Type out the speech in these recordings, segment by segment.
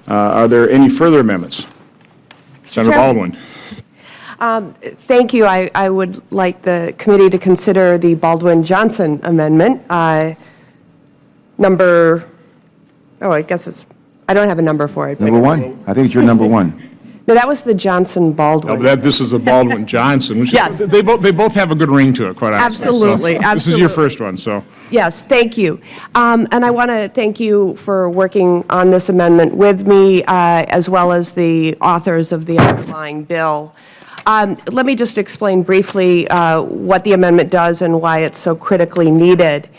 Are there any further amendments? Senator Baldwin. Thank you. I would like the committee to consider the Baldwin-Johnson amendment. Number, I guess it's, I don't have a number for it. Number one. I think it's your number one. No, that was the Johnson-Baldwin. No, this is a Baldwin-Johnson. Which Yes. They both have a good ring to it, quite honestly. Absolutely, So absolutely. This is your first one, so. Yes, thank you. And I want to thank you for working on this amendment with me, as well as the authors of the underlying bill. Let me just explain briefly what the amendment does and why it's so critically needed.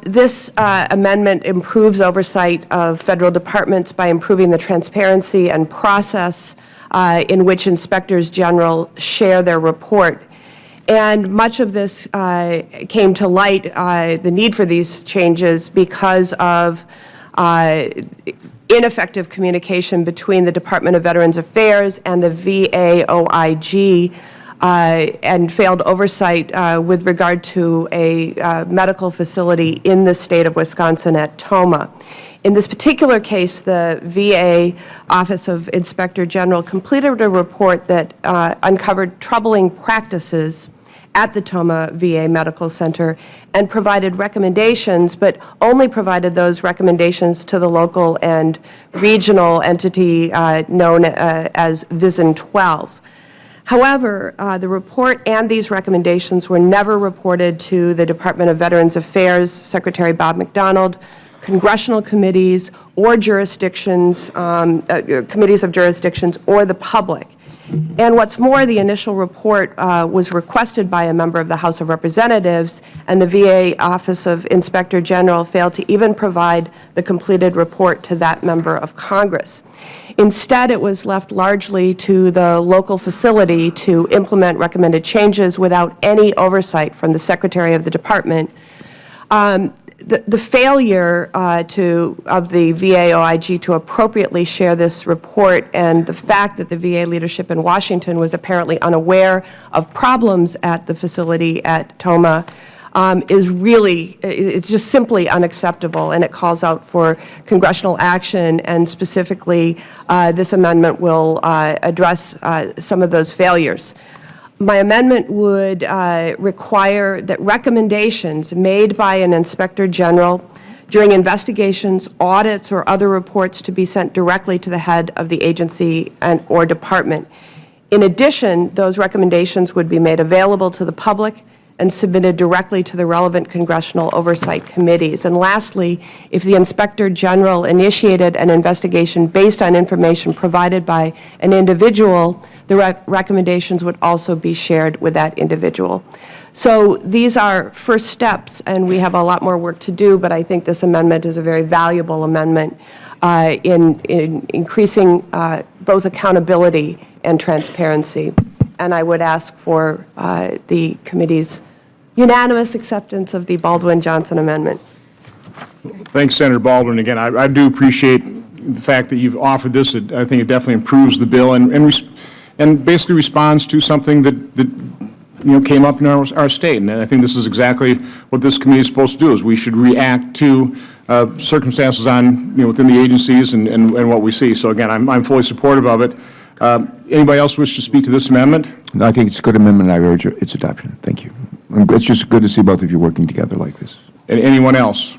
This amendment improves oversight of federal departments by improving the transparency and process in which inspectors general share their report. And much of this came to light, the need for these changes, because of ineffective communication between the Department of Veterans Affairs and the VA OIG, and failed oversight with regard to a medical facility in the state of Wisconsin at Toma. In this particular case, the VA Office of Inspector General completed a report that uncovered troubling practices at the Toma VA Medical Center and provided recommendations, but only provided those recommendations to the local and regional entity known as VISN 12. However, the report and these recommendations were never reported to the Department of Veterans Affairs, Secretary Bob McDonald, congressional committees or jurisdictions, committees of jurisdictions, or the public. And what's more, the initial report was requested by a member of the House of Representatives, and the VA Office of Inspector General failed to even provide the completed report to that member of Congress. Instead, it was left largely to the local facility to implement recommended changes without any oversight from the Secretary of the Department. The failure of the VA OIG to appropriately share this report, and the fact that the VA leadership in Washington was apparently unaware of problems at the facility at Toma, is really, it's just simply unacceptable, and it calls out for congressional action, and specifically this amendment will address some of those failures. My amendment would require that recommendations made by an inspector general during investigations, audits, or other reports to be sent directly to the head of the agency or department. In addition, those recommendations would be made available to the public and submitted directly to the relevant congressional oversight committees. And lastly, if the Inspector General initiated an investigation based on information provided by an individual, the recommendations would also be shared with that individual. So these are first steps, and we have a lot more work to do, but I think this amendment is a very valuable amendment in increasing both accountability and transparency. And I would ask for the committee's unanimous acceptance of the Baldwin-Johnson amendment. Thanks, Senator Baldwin. Again, I do appreciate the fact that you've offered this. I think it definitely improves the bill and basically responds to something that came up in our state. And I think this is exactly what this committee is supposed to do, is we should react to circumstances within the agencies and what we see. So again, I'm fully supportive of it. Anybody else wish to speak to this amendment? No, I think it's a good amendment. I urge its adoption. Thank you. It's just good to see both of you working together like this. And anyone else?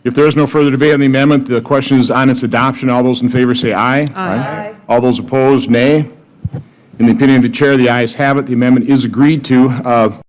If there is no further debate on the amendment, the question is on its adoption. All those in favor say aye. Aye. All those opposed, nay. In the opinion of the Chair, the ayes have it. The amendment is agreed to.